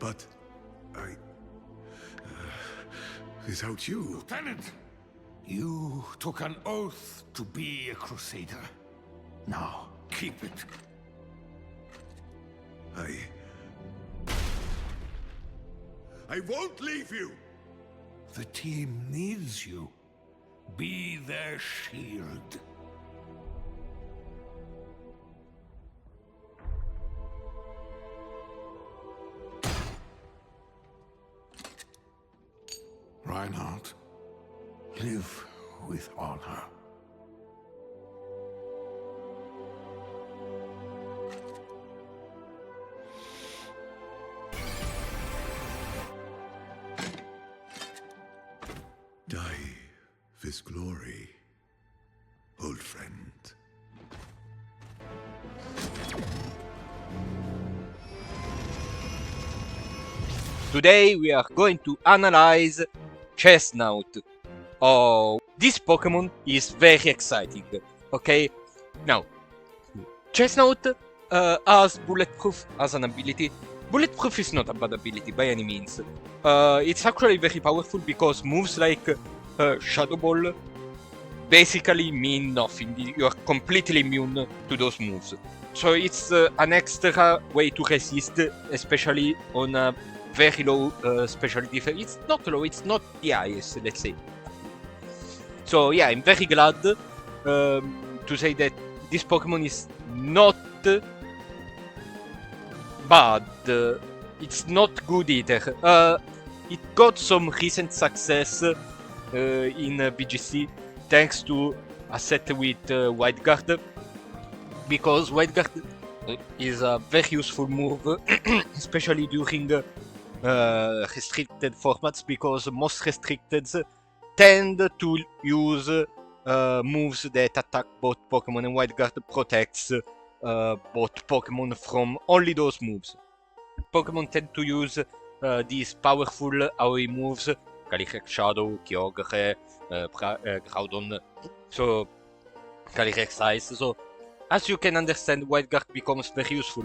But without you... Lieutenant, you took an oath to be a crusader. Now, keep it. I won't leave you! The team needs you. Be their shield. Reinhardt, live with honor. Die with glory, old friend. Today we are going to analyze CHESNAUGHT. Oh, this Pokemon is very exciting, okay? Now, CHESNAUGHT has Bulletproof as an ability. Bulletproof is not a bad ability by any means. It's actually very powerful because moves like Shadow Ball basically mean nothing. You are completely immune to those moves. So it's an extra way to resist, especially on a very low special defense. It's not low, it's not the highest, let's say. So yeah, I'm very glad to say that this Pokemon is not bad. It's not good either. It got some recent success in VGC thanks to a set with White Guard, because White Guard is a very useful move, especially during restricted formats, because most restricted tend to use moves that attack both Pokemon, and White Guard protects both Pokemon from only those moves. Pokemon tend to use these powerful AoE moves, Calyrex Shadow, Kyogre, Groudon, so Calyrex Ice. So as you can understand, White Guard becomes very useful.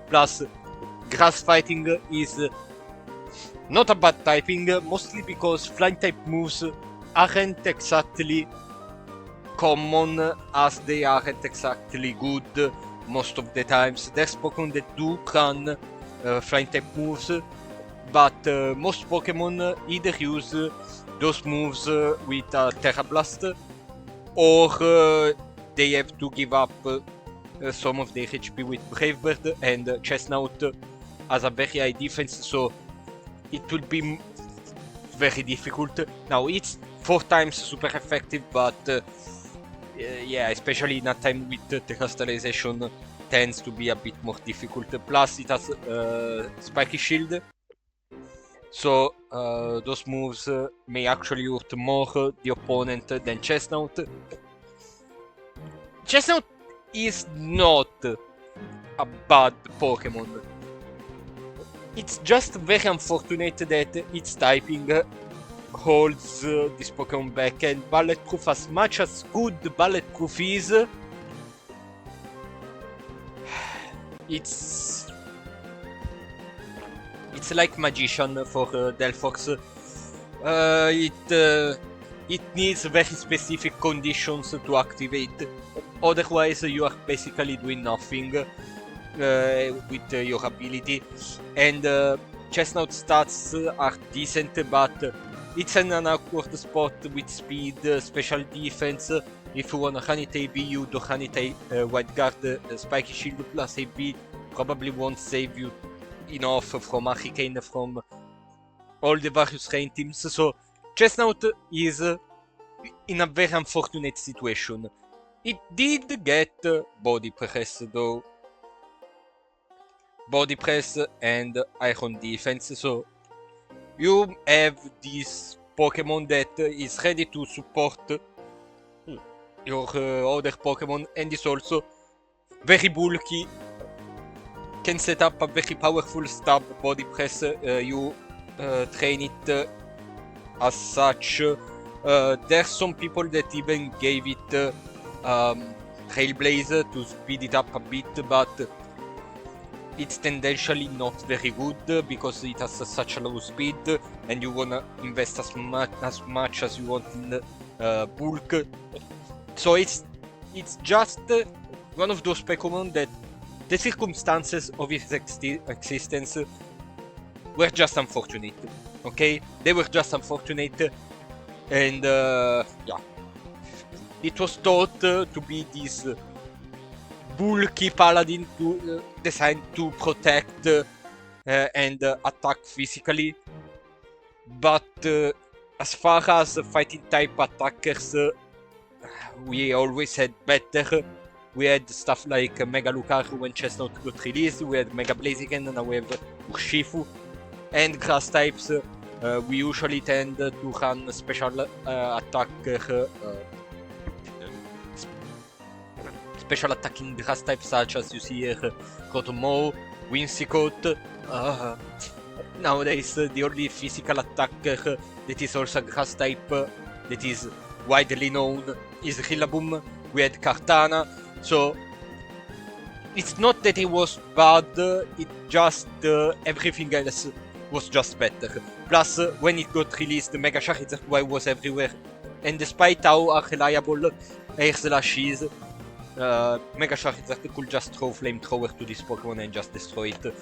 Plus, Grass Fighting is not a bad typing, mostly because flying type moves aren't exactly common, as they aren't exactly good most of the times. There's Pokemon that do run flying type moves, but most Pokemon either use those moves with a Terra Blast, or they have to give up some of their HP with Brave Bird, and CHESNAUGHT has a very high defense, so it will be very difficult. Now, it's 4 times super effective, but yeah, especially in a time with Terastallization, tends to be a bit more difficult. Plus, it has Spiky Shield, so those moves may actually hurt more the opponent than CHESNAUGHT. CHESNAUGHT is not a bad Pokemon. It's just very unfortunate that its typing holds this Pokemon back, and Bulletproof, as much as good Bulletproof is, it's like Magician for Delphox. It needs very specific conditions to activate, otherwise you are basically doing nothing with your ability. And CHESNAUGHT stats are decent, but it's in an awkward spot with speed, special defense. If you wanna run it AB, you don't run it White Guard. Spiky Shield plus AB probably won't save you enough from Hurricane, from all the various rain teams. So CHESNAUGHT is in a very unfortunate situation. It did get Body Press though. Body Press and Iron Defense, so you have this Pokemon that is ready to support your other Pokemon, and is also very bulky, can set up a very powerful stab Body Press. You train it as such. There's some people that even gave it Trailblaze to speed it up a bit, but it's tendentially not very good because it has such a low speed and you wanna invest as much as you want in bulk. So it's just one of those Pokemon that the circumstances of its existence were just unfortunate. Okay, they were just unfortunate, and yeah, it was thought to be this bulky paladin designed to protect and attack physically, but as far as fighting type attackers, we always had better. We had stuff like Mega Lucario when CHESNAUGHT got released, we had Mega Blaziken, and now we have Urshifu. And grass types, we usually tend to run special attacker special attacking grass types such as you see here, Kotomo, Whimsicott. Nowadays, the only physical attacker that is also a grass type that is widely known is Rillaboom. We had Kartana, so it's not that it was bad, it just everything else was just better. Plus, when it got released, Mega Charizard Y was everywhere, and despite how unreliable Air Slash is, Mega Charizard could just throw Flamethrower to this Pokemon and just destroy it.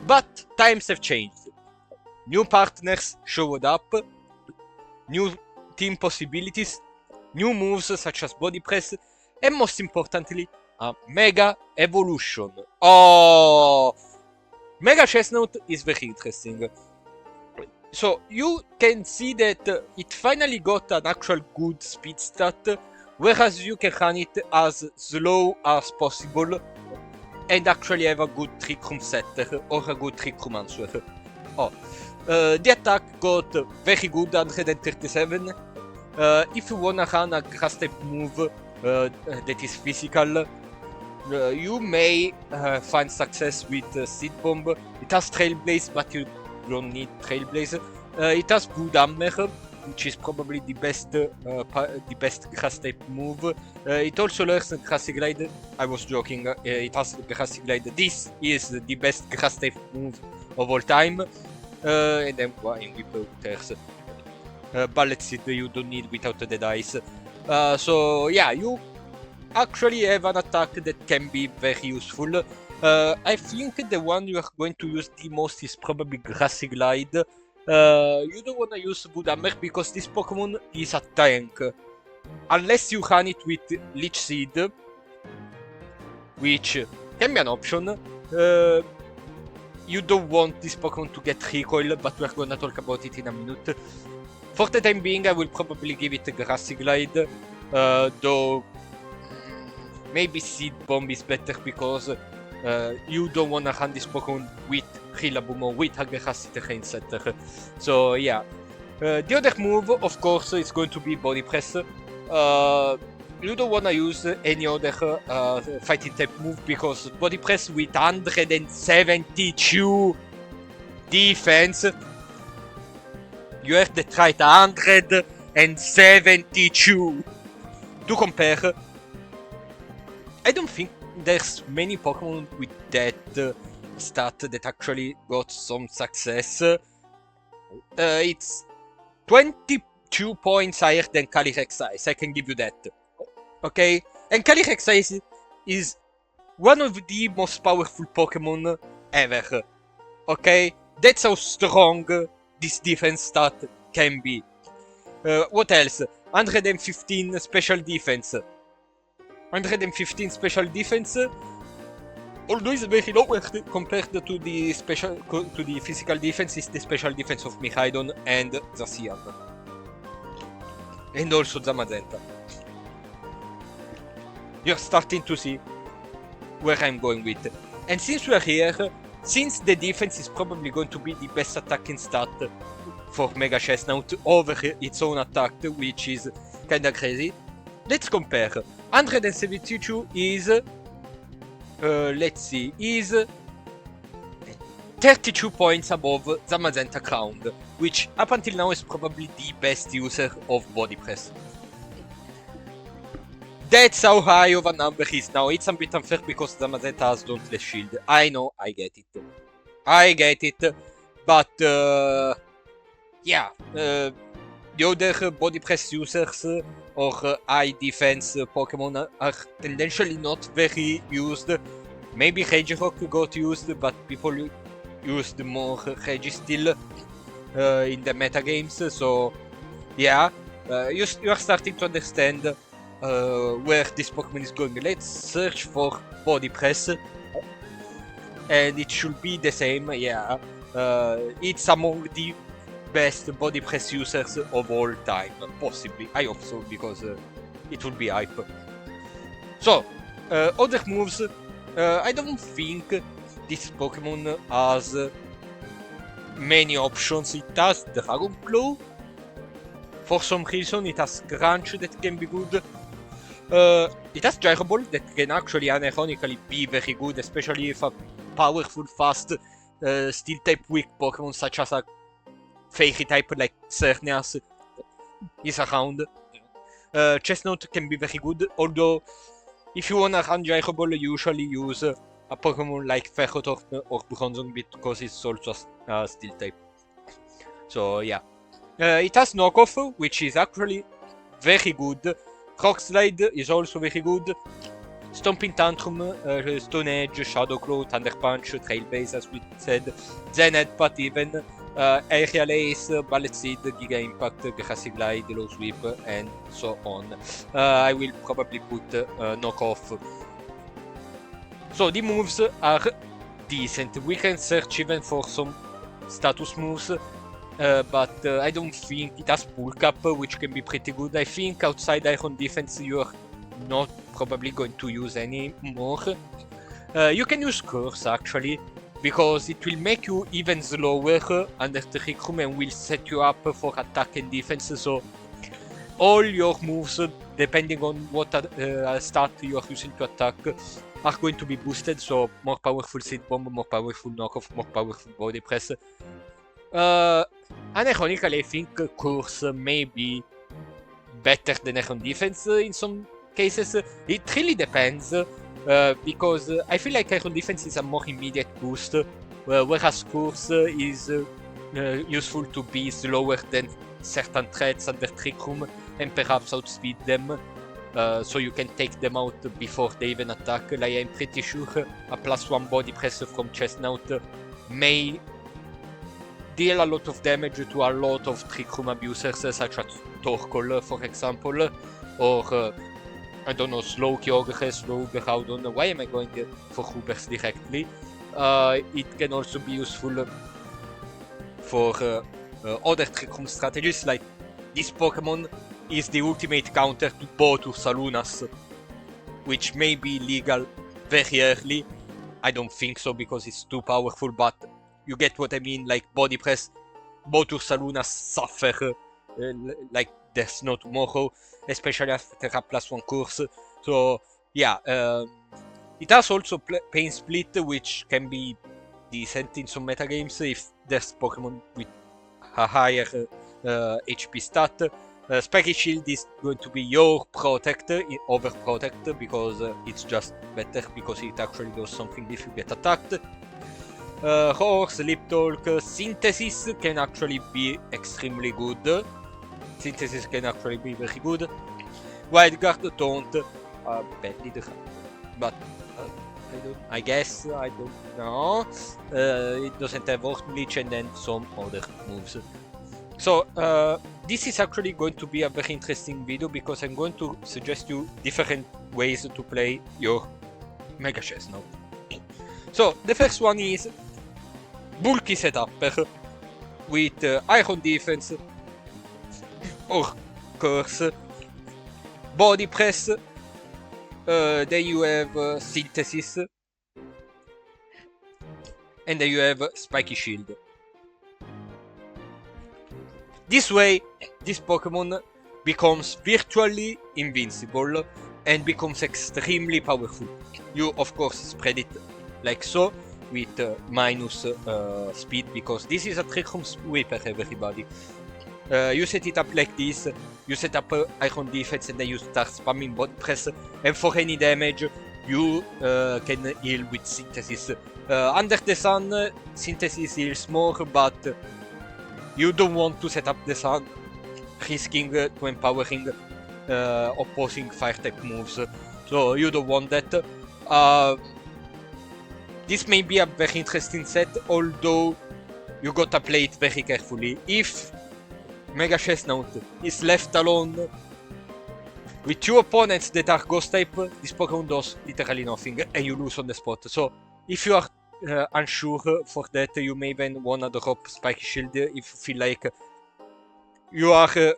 But times have changed. New partners showed up, new team possibilities, new moves such as Body Press, and most importantly, a Mega Evolution. Oh! Mega CHESNAUGHT is very interesting. So you can see that it finally got an actual good speed stat, whereas you can run it as slow as possible and actually have a good Trick Room setter or a good Trick Room answer. Oh, the attack got very good, 137. If you wanna run a grass type move that is physical, you may find success with Seed Bomb. It has Trailblaze, but you don't need Trailblaze. It has Good Hammer, which is probably the best grass type move. It also learns Grassy Glide. I was joking. It has Grassy Glide. This is the best grass type move of all time. And then in Whippers, Bullet Seed you don't need without the dice. So yeah, you actually have an attack that can be very useful. I think the one you are going to use the most is probably Grassy Glide. You don't want to use Good Hammer because this Pokemon is a tank. Unless you run it with Leech Seed, which can be an option. You don't want this Pokemon to get recoil, but we're gonna talk about it in a minute. For the time being, I will probably give it a Grassy Glide, though maybe Seed Bomb is better because you don't want to run this Pokemon with Rillaboom or with a Grassy Terrain setter. So yeah. The other move, of course, is going to be Body Press. You don't want to use any other fighting type move because Body Press with 172 defense. You heard that right, 172 to compare. I don't think there's many Pokemon with that stat that actually got some success. It's 22 points higher than Calyrex Ice, I can give you that. Okay? And Calyrex Ice is one of the most powerful Pokemon ever. Okay? That's how strong this defense stat can be. What else? 115 special defense. 115 special defense. Although it's very low compared to the physical defense, is the special defense of Miraidon and Zacian. And also Zamazenta. You're starting to see where I'm going with. And since we're here, since the defense is probably going to be the best attacking stat for Mega CHESNAUGHT over its own attack, which is kinda crazy, let's compare. 172 is, let's see, is 32 points above Zamazenta Crown, which up until now is probably the best user of Body Press. That's how high of a number is now. It's a bit unfair because Zamazenta has Dauntless Shield. I know, I get it. I get it. But, yeah. The other body press users or high defense Pokemon are tendentially not very used. Maybe Regirock got used, but people used more Registeel in the metagames. So, yeah, you are starting to understand where this Pokemon is going. Let's search for body press. And it should be the same, yeah. It's among the best body press users of all time, possibly. I hope so, because it will be hype. So, other moves. I don't think this Pokemon has many options. It has Dragon Claw. For some reason, it has Crunch that can be good. It has Gyro Ball that can actually unironically be very good, especially if a powerful, fast, Steel-type weak Pokemon such as a Fairy type like Cernias is around. CHESNAUGHT can be very good, although if you wanna run Gyro Ball, you usually use a Pokemon like Ferrothorn or Bronzong because it's also a Steel type. So yeah. It has Knockoff, which is actually very good. Rock Slide is also very good. Stomping Tantrum, Stone Edge, Shadow Claw, Thunder Punch, Trail Base as we said, Zen Headbutt even, Aerial Ace, Bullet Seed, Giga Impact, Grassy Glide, Low Sweep, and so on. I will probably put Knockoff. So the moves are decent. We can search even for some status moves. But I don't think it has Bulk Up, which can be pretty good. I think outside Iron Defense you are not probably going to use any more. You can use Curse actually, because it will make you even slower under the Trick Room and will set you up for attack and defense. So all your moves, depending on what stat you are using to attack, are going to be boosted. So more powerful Seed Bomb, more powerful Knockoff, more powerful Body Press. Unironically, I think Curse may be better than Iron Defense in some cases. It really depends, because I feel like Iron Defense is a more immediate boost, whereas Curse is useful to be slower than certain threats under Trick Room and perhaps outspeed them, so you can take them out before they even attack. Like, I'm pretty sure a +1 body press from CHESNAUGHT may deal a lot of damage to a lot of Trick Room abusers, such as Torkoal, for example, or I don't know, Slowkyogre, Slowgroudon. Why am I going for Hoobers directly? It can also be useful for other Trick Room strategies, like this Pokemon is the ultimate counter to both Ursalunas, which may be legal very early. I don't think so because it's too powerful, but you get what I mean. Like Body Press, both Ursalunas suffer like there's no tomorrow, especially after a +1 course. So yeah, it has also Pain Split, which can be decent in some metagames if there's Pokemon with a higher HP stat. Spiky Shield is going to be your Protect over Protect, because it's just better because it actually does something if you get attacked. Roar, Sleep Talk, Synthesis can actually be extremely good. Synthesis can actually be very good. Wild Guard, Taunt, badly, but I guess, I don't know. It doesn't have Earth Bleach and then some other moves. So, this is actually going to be a very interesting video because I'm going to suggest you different ways to play your Mega CHESNAUGHT. So, the first one is bulky setup with Iron Defense or Curse, Body Press, then you have Synthesis, and then you have Spiky Shield. This way, this Pokemon becomes virtually invincible and becomes extremely powerful. You, of course, spread it like so, with minus speed, because this is a Trick Room sweeper, everybody. You set it up like this, you set up Iron Defense and then you start spamming body press, and for any damage you can heal with Synthesis. Under the Sun, Synthesis heals more, but you don't want to set up the Sun, risking to empowering opposing fire type moves, so you don't want that. This may be a very interesting set, although you gotta play it very carefully. If Mega CHESNAUGHT is left alone with two opponents that are Ghost type, this Pokemon does literally nothing and you lose on the spot. So if you are unsure for that, you may even wanna drop Spiky Shield if you feel like you are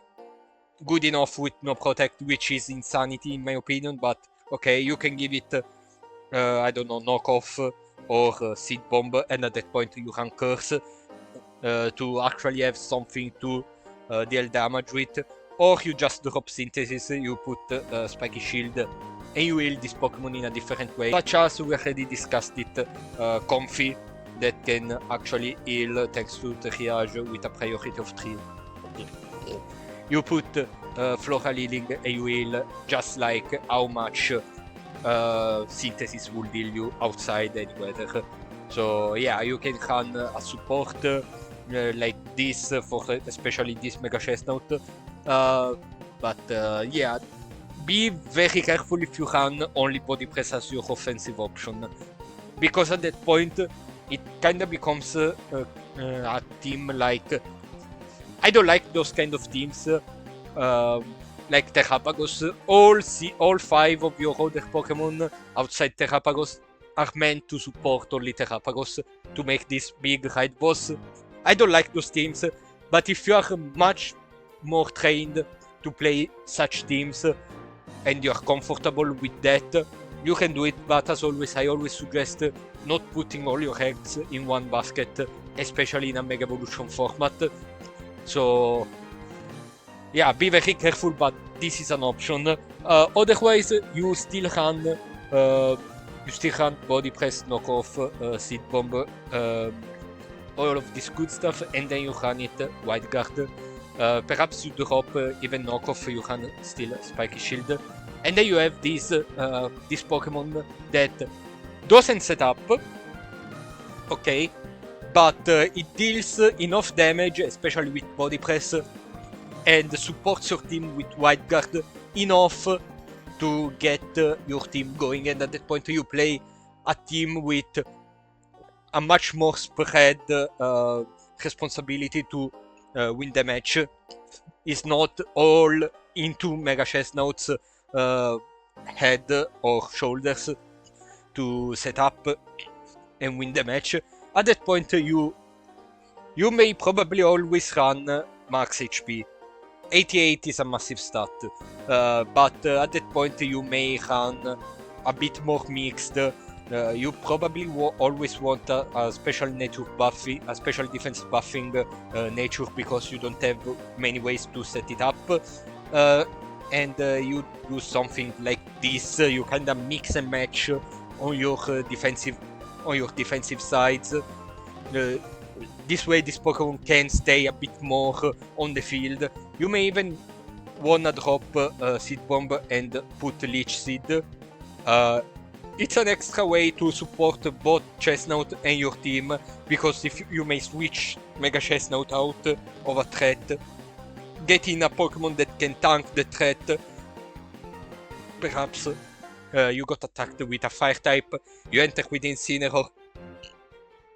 good enough with no Protect, which is insanity in my opinion, but okay, you can give it, I don't know, Knockoff or Seed Bomb, and at that point you can Curse to actually have something to deal damage with, or you just drop Synthesis, you put Spiky Shield, and you heal this Pokemon in a different way, such as we already discussed it, Comfy, that can actually heal thanks to Triage with a priority of 3. You put Floral Healing and you heal just like how much Synthesis will deal you outside any weather. So yeah, you can run a support like this for especially this Mega CHESNAUGHT, but yeah, be very careful if you run only Body Press as your offensive option, because at that point it kinda becomes a team like, I don't like those kind of teams, like Terrapagos. All 5 of your other Pokemon outside Terrapagos are meant to support only Terrapagos to make this big raid boss. I don't like those teams, but if you are much more trained to play such teams and you are comfortable with that, you can do it. But as always, I always suggest not putting all your eggs in one basket, especially in a Mega Evolution format. So yeah, be very careful, but this is an option. Otherwise, you still run Body Press, Knockoff, Seed Bomb, all of this good stuff, and then you run it Wide Guard. Perhaps you drop even Knockoff, you run still Spiky Shield, and then you have this Pokemon that doesn't set up, okay, but it deals enough damage, especially with Body Press, and supports your team with Wide Guard enough to get your team going, and at that point you play a team with a much more spread responsibility to win the match. It's not all into Mega CHESNAUGHT's head or shoulders to set up and win the match. At that point you may probably always run max HP. 88 is a massive stat, but at that point you may run a bit more mixed. You probably always want a special nature buffy, a special defense buffing nature, because you don't have many ways to set it up, and you do something like this. You kinda mix and match on your defensive sides. This way this Pokemon can stay a bit more on the field. You may even wanna drop Seed Bomb and put Leech Seed. It's an extra way to support both CHESNAUGHT and your team, because if you may switch Mega CHESNAUGHT out of a threat, get in a Pokemon that can tank the threat. Perhaps you got attacked with a fire type, you enter with Incineroar.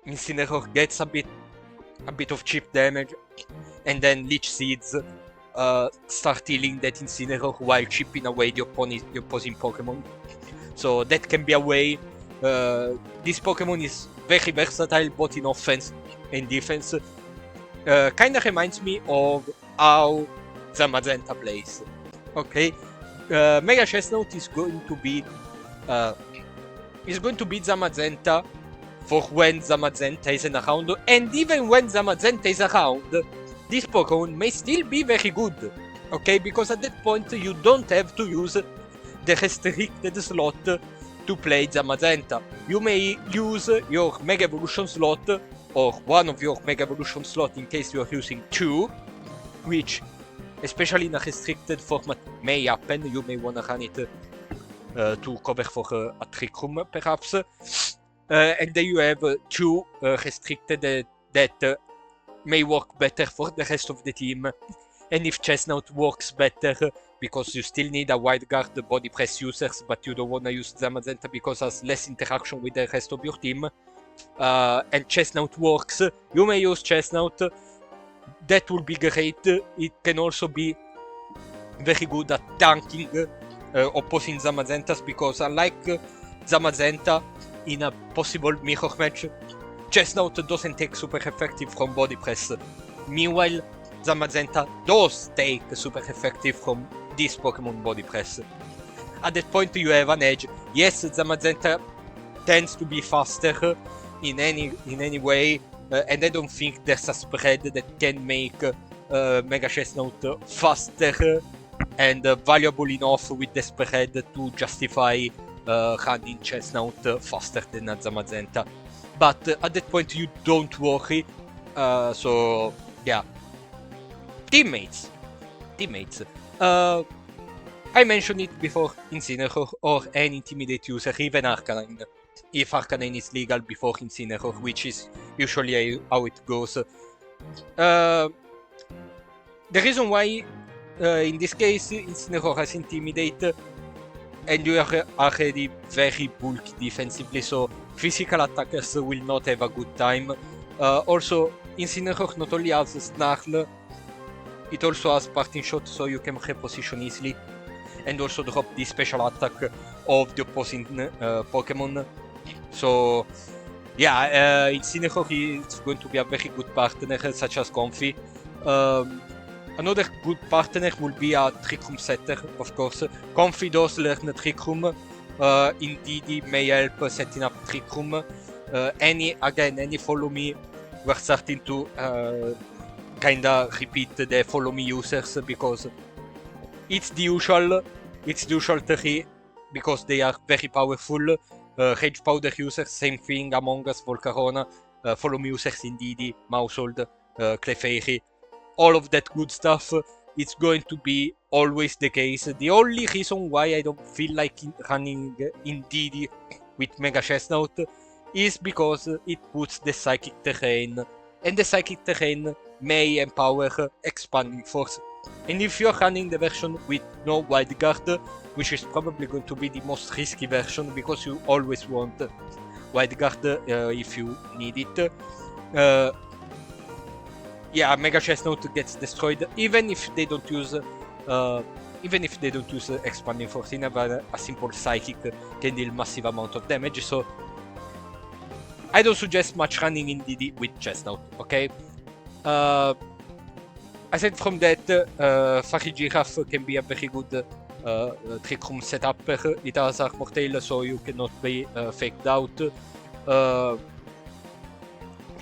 Incineroar gets a bit of cheap damage, and then Leech Seeds start healing that Incineroar while chipping away the opposing Pokemon. So that can be a way. This Pokemon is very versatile both in offense and defense. Kinda reminds me of how Zamazenta plays. Okay, Mega CHESNAUGHT is going to be Zamazenta for when Zamazenta isn't around, and even when Zamazenta is around, this Pokemon may still be very good. Okay, because at that point you don't have to use the restricted slot to play Zamazenta. You may use your Mega Evolution slot, or one of your Mega Evolution slot in case you are using 2, which, especially in a restricted format, may happen. You may wanna run it to cover for a trick room, perhaps. And then you have two restricted that may work better for the rest of the team. And if CHESNAUGHT works better, because you still need a wide guard body press users, but you don't want to use Zamazenta because it has less interaction with the rest of your team, and CHESNAUGHT works, you may use CHESNAUGHT. That will be great. It can also be very good at tanking opposing Zamazentas, because unlike Zamazenta in a possible mirror match, CHESNAUGHT doesn't take super effective from body press. Meanwhile, Zamazenta does take super effective from this Pokemon body press. At that point you have an edge. Yes, Zamazenta tends to be faster in any way, and I don't think there's a spread that can make Mega CHESNAUGHT faster and valuable enough with the spread to justify running CHESNAUGHT faster than Zamazenta. But at that point you don't worry. So yeah. Teammates. I mentioned it before, Incineroar or an Intimidate user, even Arcanine. If Arcanine is legal before Incineroar, which is usually how it goes. The reason why in this case Incineroar has Intimidate, and you are already very bulky defensively, so physical attackers will not have a good time. Also, Incineroar not only has Snarl, it also has Parting Shot, so you can reposition easily, and also drop the special attack of the opposing Pokemon. So yeah, Incineroar is going to be a very good partner, such as Comfy. Another good partner will be a Trick Room setter, of course. Comfy does learn Trick Room. Indeed, may help setting up Trick Room. Any follow me, we're starting to kinda repeat the follow me users, because it's the usual 3, because they are very powerful. Rage Powder users, same thing, Among Us, Volcarona, follow me users, Indeedee, Mousehold, Clefairy, all of that good stuff. It's going to be always the case. The only reason why I don't feel like running Indeedee with Mega CHESNAUGHT is because it puts the Psychic Terrain, and the Psychic Terrain may empower Expanding Force. And if you're running the version with no Wild Guard, which is probably going to be the most risky version, because you always want Wild Guard if you need it, yeah, Mega CHESNAUGHT gets destroyed, even if they don't use Expanding Force. In a simple Psychic can deal massive amount of damage, so I don't suggest much running Indeedee with CHESNAUGHT, okay? Aside from that, Farigiraf can be a very good Trick Room setup. It has Armor Tail, so you cannot play Faked Out.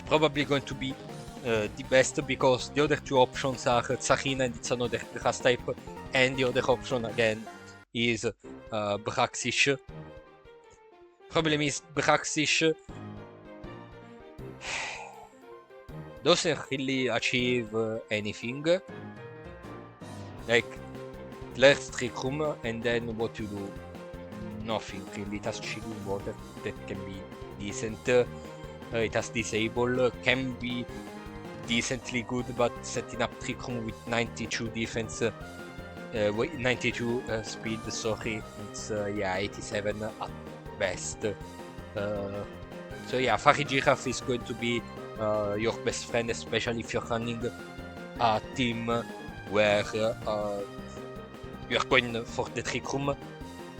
Probably going to be the best, because the other two options are Tsarina, and it's another grass type, and the other option again is Braxish. Problem is Braxish doesn't really achieve anything. Like, let's Trick Room, and then what you do? Nothing really. It has Chilling Water that can be decent. It has Disable, can be decently good, but setting up Trick Room with 92 defense, 92 speed, sorry, it's 87 at best. So yeah, Farigiraf is going to be your best friend, especially if you're running a team where you're going for the Trick Room.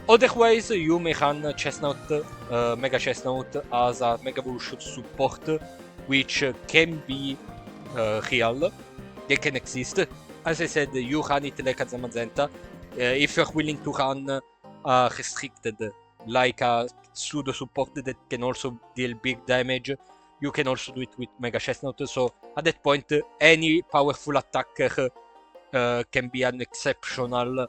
Otherwise, you may run CHESNAUGHT, Mega CHESNAUGHT as a Mega Evolution support, which can be real. They can exist. As I said, you run it like a Zamazenta. If you're willing to run restricted, like a pseudo support that can also deal big damage, you can also do it with Mega CHESNAUGHT. So at that point, any powerful attacker can be an exceptional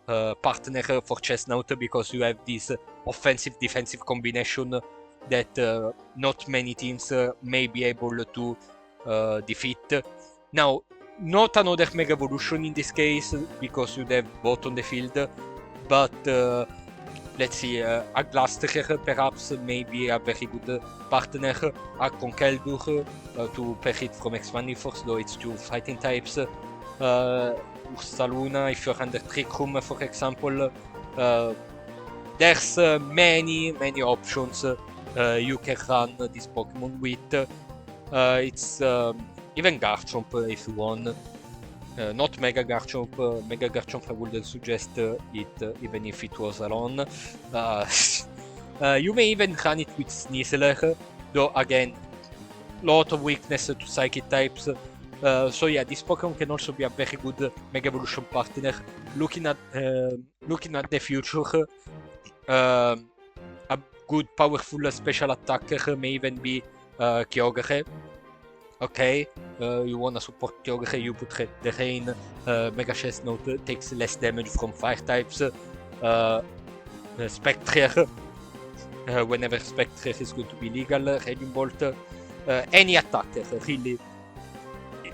partner for CHESNAUGHT, because you have this offensive-defensive combination that not many teams may be able to defeat. Now, not another Mega Evolution in this case, because you'd have both on the field, but let's see, a Glaster perhaps maybe a very good partner, a Conkeldurr to pair it from X-Maniforce, though it's two fighting types, Ursaluna if you're under Trick Room, for example. There's many options you can run this Pokemon with. It's even Garchomp if you want. Not Mega Garchomp. Mega Garchomp I would suggest it even if it was alone. You may even run it with Sneasler, though again, lot of weakness to Psychic types. So yeah, this Pokemon can also be a very good Mega Evolution partner. Looking at the future, a good powerful special attacker may even be Kyogre. Okay, you wanna support Kyogre, you put the Rain. Mega CHESNAUGHT takes less damage from fire types. Spectre, whenever Spectre is going to be legal, Raging Bolt, any attacker really.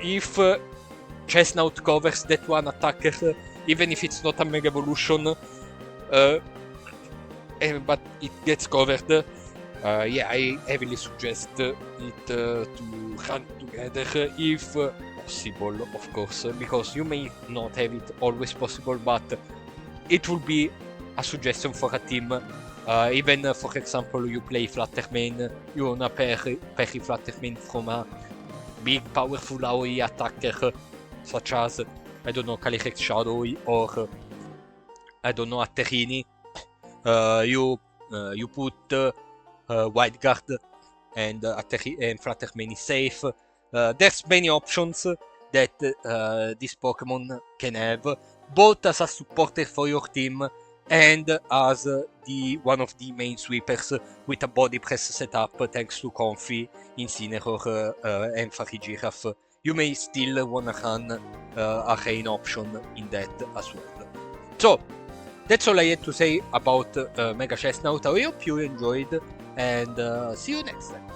If CHESNAUGHT covers that one attacker, even if it's not a Mega Evolution, but it gets covered, yeah, I heavily suggest it to run together if possible, of course, because you may not have it always possible, but it will be a suggestion for a team. Even, for example, you play Fluttermane, you wanna pair Fluttermane from a big, powerful AoE attacker, such as, I don't know, Calyrex Shadow or, I don't know, Atterrini. You put Wild Guard and Fluttermane is safe. There's many options that this Pokemon can have, both as a supporter for your team and as one of the main sweepers with a body press setup thanks to Comfy, Incineroar, and Farigiraf. You may still wanna run a Rain option in that as well. So, that's all I had to say about Mega CHESNAUGHT. I hope you enjoyed, and see you next time.